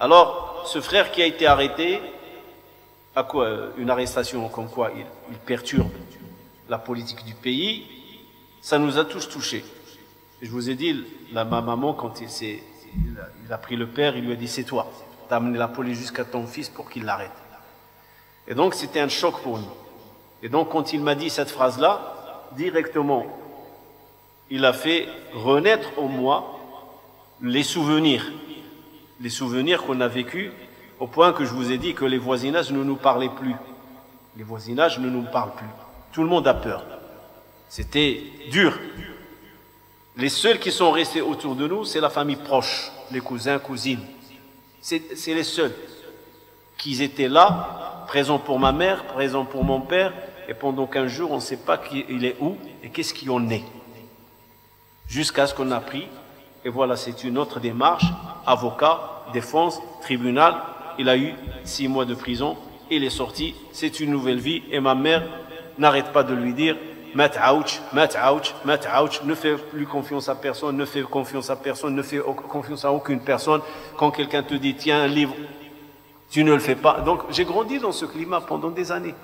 Alors, ce frère qui a été arrêté, à quoi une arrestation comme quoi il perturbe la politique du pays, ça nous a tous touchés. Et je vous ai dit, ma maman, quand il a pris le père, il lui a dit, c'est toi. T'as amené la police jusqu'à ton fils pour qu'il l'arrête. Et donc, c'était un choc pour nous. Et donc, quand il m'a dit cette phrase-là, directement, il a fait renaître en moi les souvenirs qu'on a vécus, au point que je vous ai dit que les voisinages ne nous parlaient plus. Les voisinages ne nous parlent plus. Tout le monde a peur. C'était dur. Les seuls qui sont restés autour de nous, c'est la famille proche, les cousins, cousines. C'est les seuls qui étaient là, présents pour ma mère, présents pour mon père, et pendant 15 jours, on ne sait pas qui il est où et qu'est-ce qui en est. Jusqu'à ce qu'on a pris, et voilà, c'est une autre démarche, avocat, défense, tribunal, il a eu 6 mois de prison, il est sorti, c'est une nouvelle vie, et ma mère n'arrête pas de lui dire, ne fais plus confiance à personne, ne fais confiance à personne, ne fais confiance à aucune personne. Quand quelqu'un te dit, tiens, un livre, tu ne le fais pas. Donc, j'ai grandi dans ce climat pendant des années.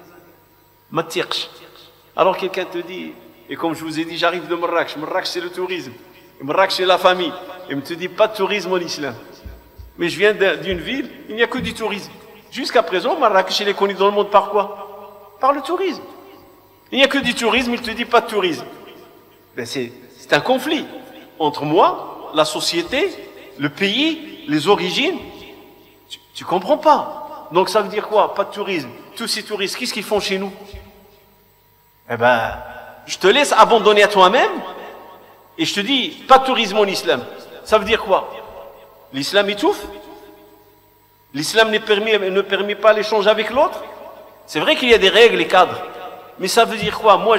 Alors, quelqu'un te dit, et comme je vous ai dit, j'arrive de Marrakech. Marrakech, c'est le tourisme. Marrakech, c'est la famille. Et me te dit, pas de tourisme en islam. Mais je viens d'une ville, il n'y a que du tourisme. Jusqu'à présent, Marrakech, il est connu dans le monde par quoi? Par le tourisme. Il n'y a que du tourisme, il te dit pas de tourisme. Ben c'est un conflit entre moi, la société, le pays, les origines. Tu comprends pas. Donc ça veut dire quoi? Pas de tourisme. Tous ces touristes, qu'est-ce qu'ils font chez nous? Eh ben, je te laisse abandonner à toi-même et je te dis, pas de tourisme en islam. Ça veut dire quoi? L'islam étouffe? L'islam ne permet pas l'échange avec l'autre? C'est vrai qu'il y a des règles et cadres. Mais ça veut dire quoi? Moi,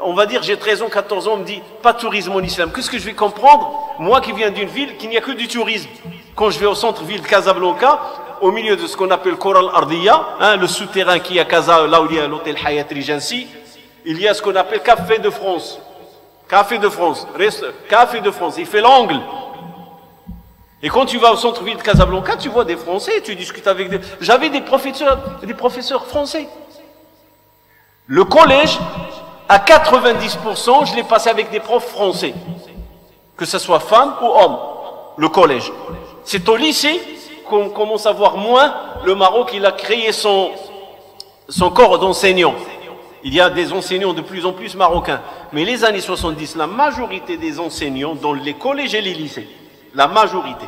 on va dire, j'ai 13 ans, 14 ans, on me dit, pas de tourisme en islam. Qu'est-ce que je vais comprendre? Moi qui viens d'une ville, qu'il n'y a que du tourisme. Quand je vais au centre-ville de Casablanca, au milieu de ce qu'on appelle Coral Ardiya, hein, le souterrain qui est à Casa, là où il y a l'hôtel Hayat Regency, il y a ce qu'on appelle Café de France. Café de France. Café de France. Il fait l'angle. Et quand tu vas au centre-ville de Casablanca, tu vois des Français, tu discutes avec des... J'avais des professeurs français. Le collège, à 90%, je l'ai passé avec des profs français. Que ce soit femmes ou hommes. Le collège. C'est au lycée qu'on commence à voir moins le Maroc, il a créé son corps d'enseignants. Il y a des enseignants de plus en plus marocains. Mais les années 70, la majorité des enseignants dans les collèges et les lycées, la majorité,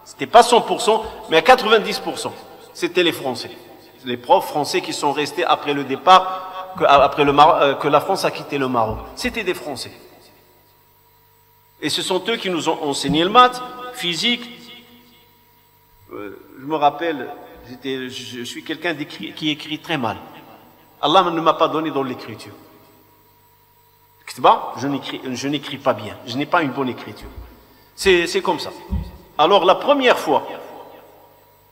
c'était pas 100%, mais à 90%, c'était les Français. Les profs français qui sont restés après le départ, que la France a quitté le Maroc. C'était des Français. Et ce sont eux qui nous ont enseigné le maths, physique. Je me rappelle, je suis quelqu'un qui écrit très mal. Allah ne m'a pas donné dans l'écriture. Je n'écris pas bien. Je n'ai pas une bonne écriture. C'est comme ça. Alors la première fois,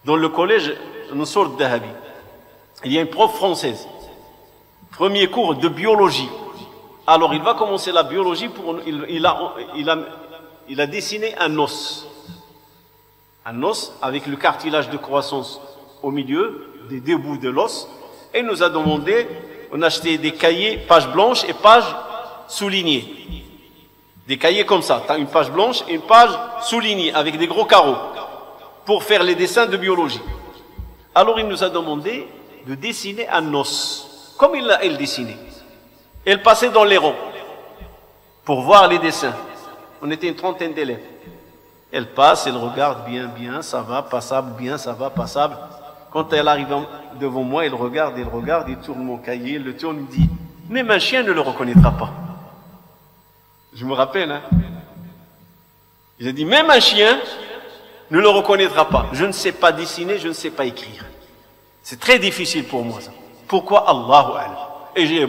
dans le collège Nusur Dahabi, il y a une prof française. Premier cours de biologie. Alors il va commencer la biologie il a dessiné un os. Un os avec le cartilage de croissance au milieu, des deux bouts de l'os. Et il nous a demandé, on a acheté des cahiers, pages blanches et pages soulignées. Des cahiers comme ça, tu as une page blanche et une page soulignée avec des gros carreaux pour faire les dessins de biologie. Alors il nous a demandé de dessiner un os, comme elle dessinait. Elle passait dans les rangs pour voir les dessins. On était une trentaine d'élèves. Elle passe, elle regarde bien, ça va, passable, bien, ça va, passable. Quand elle arrive devant moi, elle regarde, il tourne mon cahier, elle le tourne, il me dit, même un chien ne le reconnaîtra pas. Je me rappelle, hein. J'ai dit, même un chien ne le reconnaîtra pas. Je ne sais pas dessiner, je ne sais pas écrire. C'est très difficile pour moi, ça. Pourquoi? Allahu A'lam. Et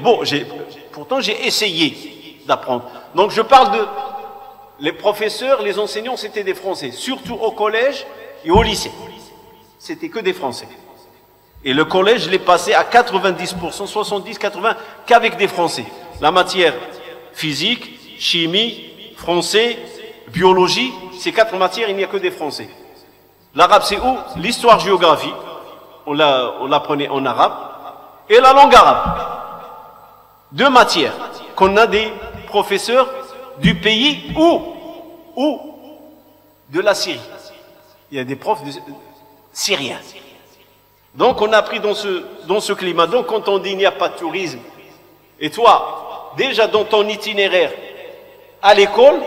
pourtant j'ai essayé d'apprendre. Donc je parle de les professeurs, les enseignants, c'était des Français, surtout au collège et au lycée. C'était que des Français. Et le collège, je l'ai passé à 90%, 70, 80, qu'avec des Français. La matière physique, chimie, français, biologie, ces 4 matières, il n'y a que des Français. L'arabe, c'est où? L'histoire, géographie, on l'apprenait en arabe, et la langue arabe. 2 matières qu'on a des professeurs du pays ou de la Syrie. Il y a des profs syriens. Donc on a appris dans ce climat. Donc quand on dit il n'y a pas de tourisme, et toi, déjà dans ton itinéraire à l'école,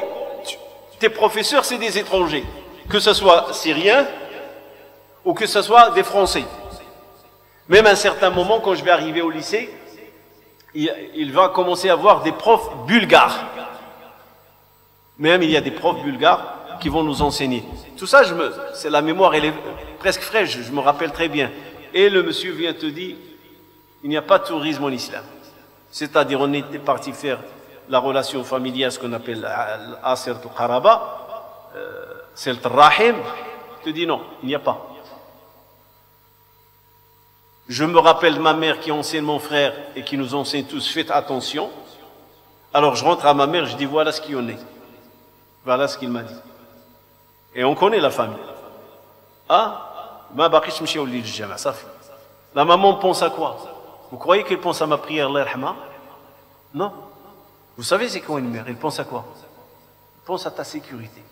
tes professeurs c'est des étrangers, que ce soit syriens ou que ce soit des Français. Même à un certain moment, quand je vais arriver au lycée, il va commencer à avoir des profs bulgares. Même il y a des profs bulgares qui vont nous enseigner. Tout ça, c'est la mémoire, elle est presque fraîche, je me rappelle très bien. Et le monsieur vient te dire, il n'y a pas de tourisme en islam. C'est-à-dire, on était parti faire la relation familiale, ce qu'on appelle l'Asir al-Qaraba, Silat al-Rahim. Je te dis non, il n'y a pas. Je me rappelle ma mère qui enseigne mon frère et qui nous enseigne tous, faites attention. Alors je rentre à ma mère, je dis voilà ce qu'il en est. Voilà ce qu'il m'a dit. Et on connaît la famille. Ah, ma baqish mchi au lit du jama, ça fait. La maman pense à quoi? Vous croyez qu'elle pense à ma prière, Allah yarhama? Non. Vous savez c'est quoi une mère? Elle pense à quoi? Elle pense à ta sécurité.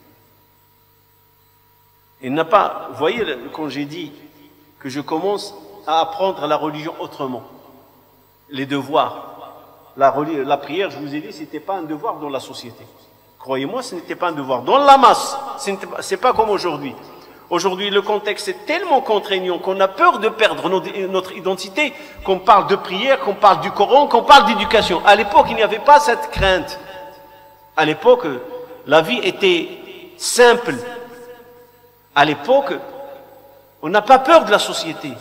Elle n'a pas, vous voyez quand j'ai dit que je commence à apprendre la religion autrement, les devoirs, la prière, je vous ai dit, ce n'était pas un devoir dans la société. Croyez-moi, ce n'était pas un devoir. Dans la masse, c'est pas comme aujourd'hui. Aujourd'hui, le contexte est tellement contraignant qu'on a peur de perdre notre identité, qu'on parle de prière, qu'on parle du Coran, qu'on parle d'éducation. À l'époque, il n'y avait pas cette crainte. À l'époque, la vie était simple. À l'époque, on n'a pas peur de la société.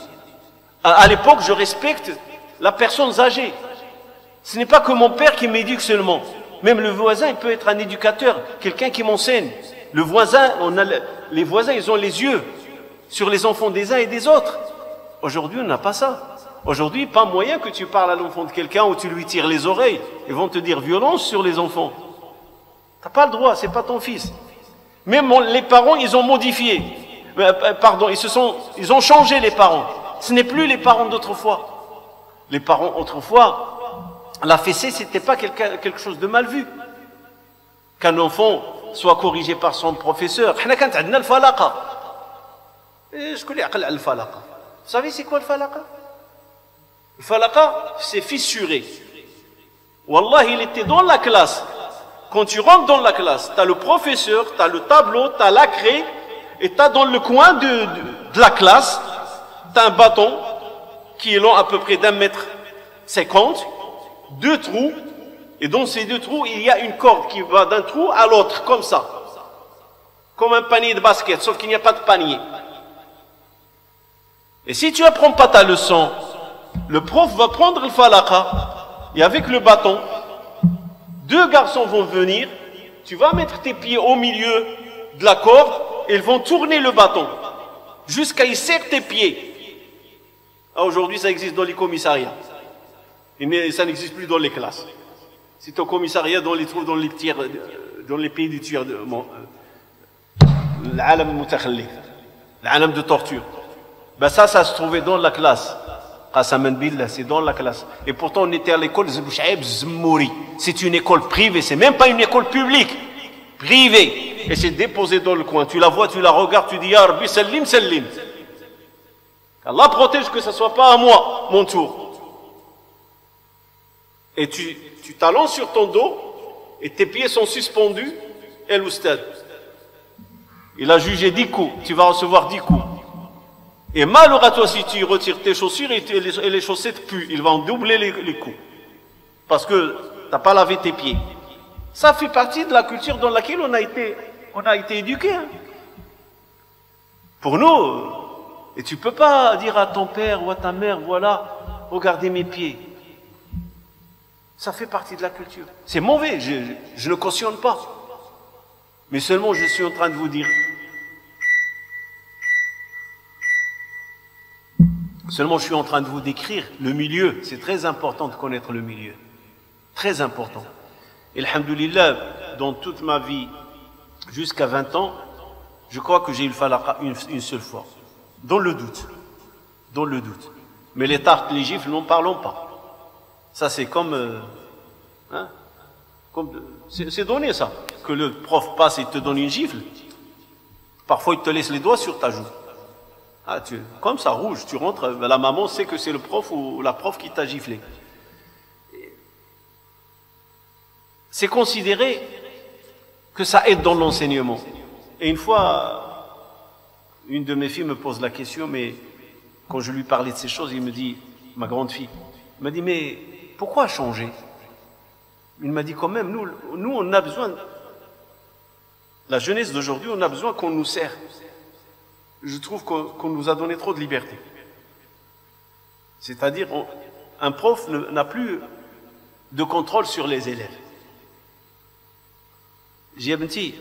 À l'époque, je respecte la personne âgée. Ce n'est pas que mon père qui m'éduque seulement. Même le voisin, il peut être un éducateur, quelqu'un qui m'enseigne. Le voisin, les voisins, ils ont les yeux sur les enfants des uns et des autres. Aujourd'hui, on n'a pas ça. Aujourd'hui, pas moyen que tu parles à l'enfant de quelqu'un ou tu lui tires les oreilles. Ils vont te dire violence sur les enfants. T'as pas le droit, c'est pas ton fils. Même les parents, ils ont modifié. Pardon, ils ont changé les parents. Ce n'est plus les parents d'autrefois. Les parents autrefois, la fessée, c'était pas quelque chose de mal vu. Qu'un enfant soit corrigé par son professeur. Vous savez c'est quoi le falaqa? Le falaqa, c'est fissuré. Wallah, il était dans la classe. Quand tu rentres dans la classe, tu as le professeur, tu as le tableau, tu as la craie, et tu as dans le coin de la classe, tu as un bâton qui est long à peu près d'1,50 m, 2 trous, et dans ces 2 trous, il y a une corde qui va d'un trou à l'autre, comme ça. Comme un panier de basket, sauf qu'il n'y a pas de panier. Et si tu apprends pas ta leçon, le prof va prendre le falaqa, et avec le bâton, 2 garçons vont venir, tu vas mettre tes pieds au milieu de la corde, et ils vont tourner le bâton, jusqu'à y serrer tes pieds. Ah, aujourd'hui, ça existe dans les commissariats. Et ça n'existe plus dans les classes. C'est au commissariat, dans les trous, dans les pays du tiers, l'alam mutakhallif, l'alam de torture. Ben ça se trouvait dans la classe. Qasaman billah, c'est dans la classe. Et pourtant, on était à l'école Zbouchaïb Zmouri. C'est une école privée, c'est même pas une école publique. Privée. Et c'est déposé dans le coin. Tu la vois, tu la regardes, tu dis, Ya Rabbi, sallim, sallim. Allah protège que ce ne soit pas à moi, mon tour. Et tu t'allonges sur ton dos, et tes pieds sont suspendus, et l'oustad. Il a jugé 10 coups, tu vas recevoir 10 coups. Et malheur à toi si tu retires tes chaussures et les chaussettes puent, il va en doubler les coups. Parce que tu n'as pas lavé tes pieds. Ça fait partie de la culture dans laquelle on a été éduqué. Hein. Pour nous, et tu ne peux pas dire à ton père ou à ta mère, voilà, regardez mes pieds. Ça fait partie de la culture. C'est mauvais, je ne cautionne pas. Mais seulement je suis en train de vous dire. Seulement je suis en train de vous décrire le milieu. C'est très important de connaître le milieu. Très important. Et alhamdoulilah, dans toute ma vie, jusqu'à 20 ans, je crois que j'ai eu le falaqa une seule fois. Dans le doute. Dans le doute. Mais les tartes, les gifles, n'en parlons pas. Ça c'est comme... c'est donné ça. Que le prof passe et te donne une gifle. Parfois il te laisse les doigts sur ta joue. Ah, comme ça, rouge, tu rentres, la maman sait que c'est le prof ou la prof qui t'a giflé. C'est considéré que ça aide dans l'enseignement. Et une fois, une de mes filles me pose la question, mais quand je lui parlais de ces choses, il me dit, ma grande fille, il m'a dit, mais pourquoi changer? Il m'a dit quand même, nous on a besoin, la jeunesse d'aujourd'hui, on a besoin qu'on nous serre. Je trouve qu'on nous a donné trop de liberté. C'est-à-dire, un prof n'a plus de contrôle sur les élèves. J'ai dit,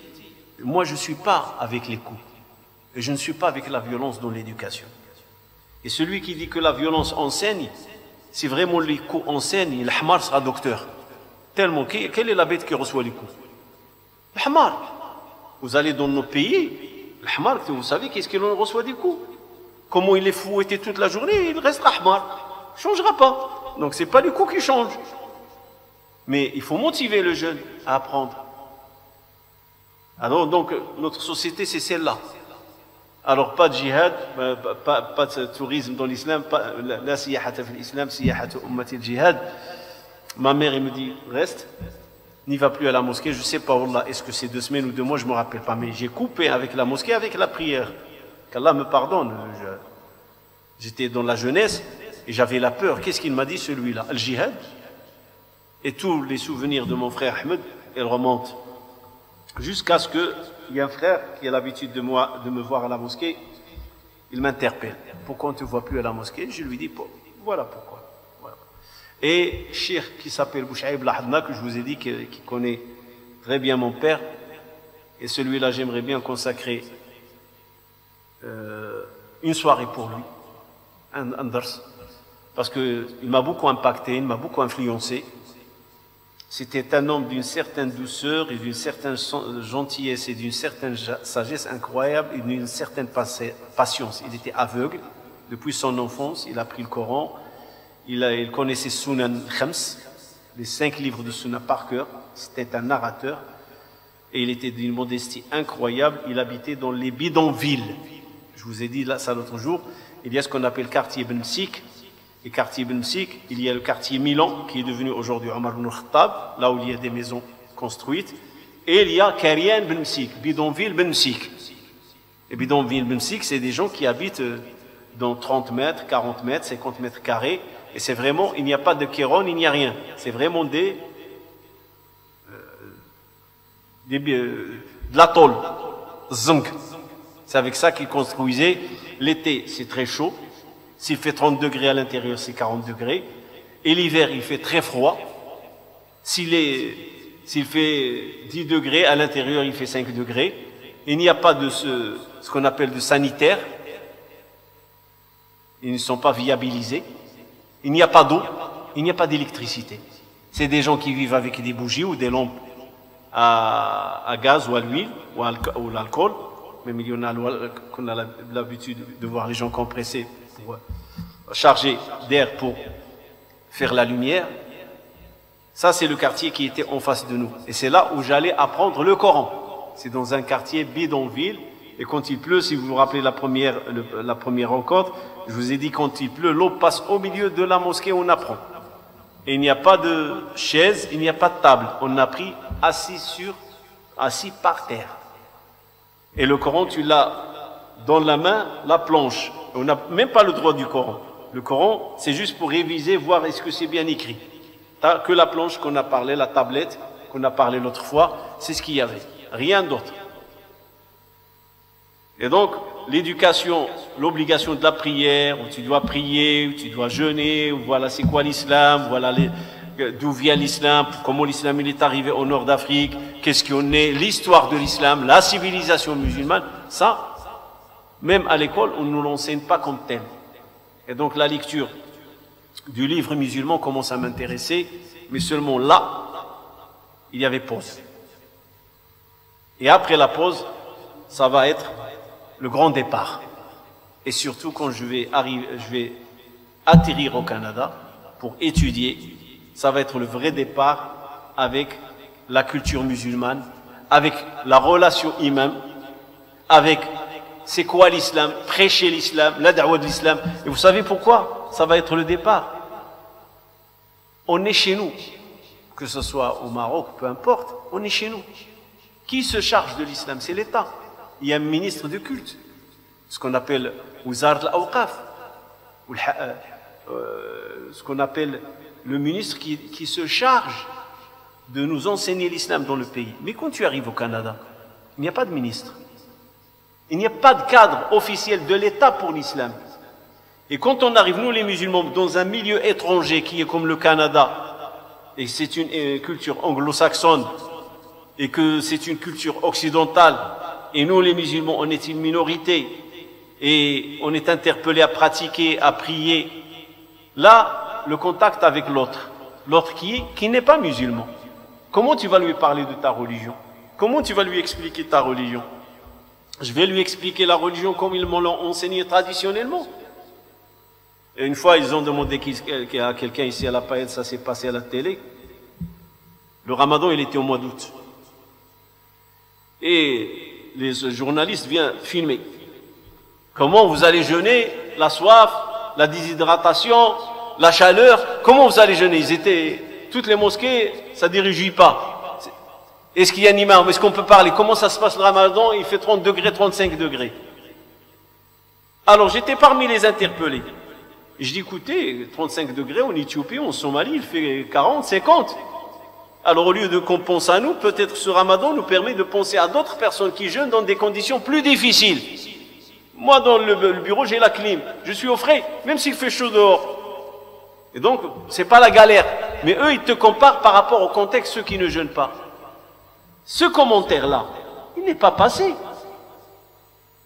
moi je ne suis pas avec les coups, et je ne suis pas avec la violence dans l'éducation. Et celui qui dit que la violence enseigne, si vraiment les coups enseignent, le hamar sera docteur. Tellement, quelle est la bête qui reçoit les coups? Le hamar. Vous allez dans nos pays, le hamar, vous savez qu'est-ce qu'il reçoit des coups? Comment il est fouetté toute la journée, il restera hamar. Il ne changera pas. Donc ce n'est pas les coups qui changent. Mais il faut motiver le jeune à apprendre. Alors donc notre société c'est celle-là. Alors pas de djihad, pas de tourisme dans l'islam, la siyahata fil islam, siyahata ummati al-jihad. Ma mère elle me dit reste, n'y va plus à la mosquée. Je sais pas wallah, est-ce que c'est 2 semaines ou 2 mois, je me rappelle pas, mais j'ai coupé avec la mosquée, avec la prière. Qu'Allah me pardonne. J'étais dans la jeunesse et j'avais la peur. Qu'est-ce qu'il m'a dit celui-là? Al-jihad. Et tous les souvenirs de mon frère Ahmed, ils remontent. Jusqu'à ce qu'il y ait un frère qui a l'habitude de me voir à la mosquée, il m'interpelle. Pourquoi on ne te voit plus à la mosquée? Je lui dis, voilà pourquoi. Voilà. Et Cheikh qui s'appelle Bouchaïb Lahadna, que je vous ai dit, qui connaît très bien mon père, et celui-là j'aimerais bien consacrer une soirée pour lui, un dars, parce qu'il m'a beaucoup impacté, il m'a beaucoup influencé. C'était un homme d'une certaine douceur et d'une certaine gentillesse et d'une certaine sagesse incroyable et d'une certaine patience. Il était aveugle depuis son enfance, il a pris le Coran, il connaissait Sunan Khams, les 5 livres de Sunan par cœur, c'était un narrateur et il était d'une modestie incroyable, il habitait dans les bidonvilles. Je vous ai dit là, ça l'autre jour, il y a ce qu'on appelle quartier Ben Sik. Et quartier Ben Sik, il y a le quartier Milan, qui est devenu aujourd'hui Omar ibn Khattab, là où il y a des maisons construites. Et il y a Karian Ben Sik, bidonville Ben Sik. Et bidonville Ben Sik, c'est des gens qui habitent dans 30 mètres, 40 mètres, 50 mètres carrés. Et c'est vraiment, il n'y a pas de kéron, il n'y a rien. C'est vraiment de la tôle, zinc. C'est avec ça qu'ils construisaient. L'été, c'est très chaud. S'il fait 30 degrés à l'intérieur, c'est 40 degrés. Et l'hiver, il fait très froid. S'il fait 10 degrés, à l'intérieur, il fait 5 degrés. Il n'y a pas de ce qu'on appelle de sanitaire. Ils ne sont pas viabilisés. Il n'y a pas d'eau. Il n'y a pas d'électricité. C'est des gens qui vivent avec des bougies ou des lampes à gaz ou à l'huile ou à l'alcool. Même il y en a qu'on a l'habitude de voir les gens compressés pour charger d'air pour faire la lumière. Ça, c'est le quartier qui était en face de nous. Et c'est là où j'allais apprendre le Coran. C'est dans un quartier bidonville. Et quand il pleut, si vous vous rappelez la première rencontre, je vous ai dit quand il pleut, l'eau passe au milieu de la mosquée où on apprend. Et il n'y a pas de chaise, il n'y a pas de table. On a pris assis par terre. Et le Coran, tu l'as dans la main, la planche. On n'a même pas le droit du Coran. Le Coran, c'est juste pour réviser, voir est-ce que c'est bien écrit. T'as que la planche qu'on a parlé, la tablette qu'on a parlé l'autre fois, c'est ce qu'il y avait. Rien d'autre. Et donc, l'éducation, l'obligation de la prière, où tu dois prier, où tu dois jeûner, où voilà c'est quoi l'islam, voilà d'où vient l'islam, comment l'islam il est arrivé au nord d'Afrique, qu'est-ce qu'on est, l'histoire de l'islam, la civilisation musulmane, ça, même à l'école, on ne nous l'enseigne pas comme tel. Et donc la lecture du livre musulman commence à m'intéresser, mais seulement là, il y avait pause. Et après la pause, ça va être le grand départ. Et surtout quand je vais atterrir au Canada pour étudier, ça va être le vrai départ avec la culture musulmane, avec la relation imam, avec c'est quoi l'islam, prêcher l'islam, la da'wa de l'islam. Et vous savez pourquoi? Ça va être le départ. On est chez nous, que ce soit au Maroc, peu importe, on est chez nous. Qui se charge de l'islam? C'est l'État. Il y a un ministre de culte, ce qu'on appelle Ouzard al-Awqaf, ce qu'on appelle le ministre qui se charge de nous enseigner l'islam dans le pays. Mais quand tu arrives au Canada, il n'y a pas de ministre. Il n'y a pas de cadre officiel de l'État pour l'islam. Et quand on arrive, nous les musulmans, dans un milieu étranger qui est comme le Canada, et c'est une culture anglo-saxonne, et que c'est une culture occidentale, et nous les musulmans, on est une minorité, et on est interpellé à pratiquer, à prier, là, le contact avec l'autre qui n'est pas musulman, comment tu vas lui parler de ta religion? Comment tu vas lui expliquer ta religion? Je vais lui expliquer la religion comme ils m'ont enseigné traditionnellement. Et une fois, ils ont demandé à quelqu'un ici à la Païenne, ça s'est passé à la télé. Le ramadan, il était au mois d'août. Et les journalistes viennent filmer. Comment vous allez jeûner? La soif, la déshydratation, la chaleur. Comment vous allez jeûner? Toutes les mosquées, ça ne réjouit pas. Est-ce qu'il y a un imam? Est-ce qu'on peut parler? Comment ça se passe le ramadan? Il fait 30 degrés, 35 degrés. Alors j'étais parmi les interpellés. Je dis, écoutez, 35 degrés en Éthiopie, en Somalie, il fait 40, 50. Alors au lieu de qu'on pense à nous, peut-être ce ramadan nous permet de penser à d'autres personnes qui jeûnent dans des conditions plus difficiles. Moi, dans le bureau, j'ai la clim. Je suis au frais, même s'il fait chaud dehors. Et donc, c'est pas la galère. Mais eux, ils te comparent par rapport au contexte, ceux qui ne jeûnent pas. Ce commentaire-là, il n'est pas passé.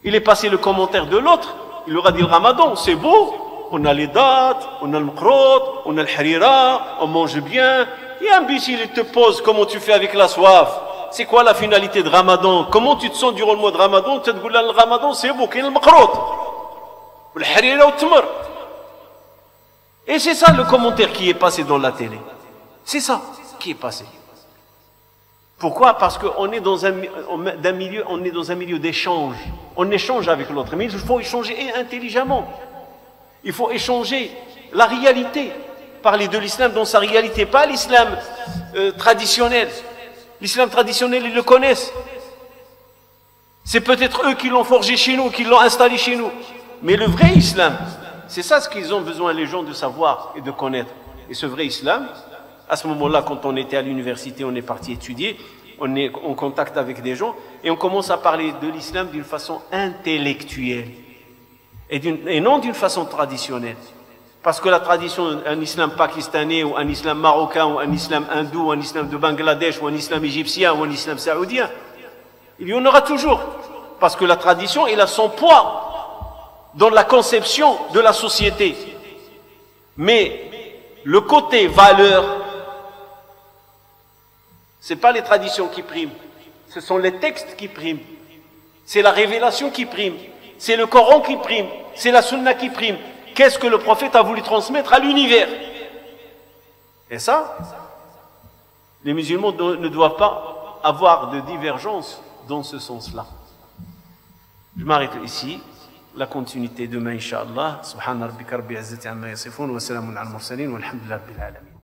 Il est passé le commentaire de l'autre. Il leur a dit le ramadan, c'est beau. On a les dates, on a le mkrot, on a le harira, on mange bien. Et imbécile, il te pose comment tu fais avec la soif. C'est quoi la finalité de ramadan? Comment tu te sens durant le mois de ramadan? Tu te dis, le ramadan, c'est beau. Quel est le mkrot? Le harira ou le tmr. Et c'est ça le commentaire qui est passé dans la télé. C'est ça qui est passé. Pourquoi? Parce qu'on est dans un milieu d'échange. On échange avec l'autre, mais il faut échanger intelligemment. Il faut échanger la réalité. Parler de l'islam dans sa réalité, pas l'islam traditionnel. L'islam traditionnel, ils le connaissent. C'est peut-être eux qui l'ont forgé chez nous, qui l'ont installé chez nous. Mais le vrai islam, c'est ça ce qu'ils ont besoin, les gens, de savoir et de connaître. Et ce vrai islam, à ce moment-là, quand on était à l'université, on est parti étudier, on est en contact avec des gens, et on commence à parler de l'islam d'une façon intellectuelle, et non d'une façon traditionnelle. Parce que la tradition, un islam pakistanais, ou un islam marocain, ou un islam hindou, ou un islam de Bangladesh, ou un islam égyptien, ou un islam saoudien, il y en aura toujours. Parce que la tradition, elle a son poids dans la conception de la société. Mais le côté valeur, ce n'est pas les traditions qui priment, ce sont les textes qui priment. C'est la révélation qui prime, c'est le Coran qui prime, c'est la Sunna qui prime. Qu'est-ce que le prophète a voulu transmettre à l'univers? Et ça, les musulmans ne doivent pas avoir de divergence dans ce sens-là. Je m'arrête ici. La continuité demain, Inch'Allah. Subhana rabbika rabbil izzati amma yasifun wa salamun ala al-mursalin walhamdulillahi rabbil alamin.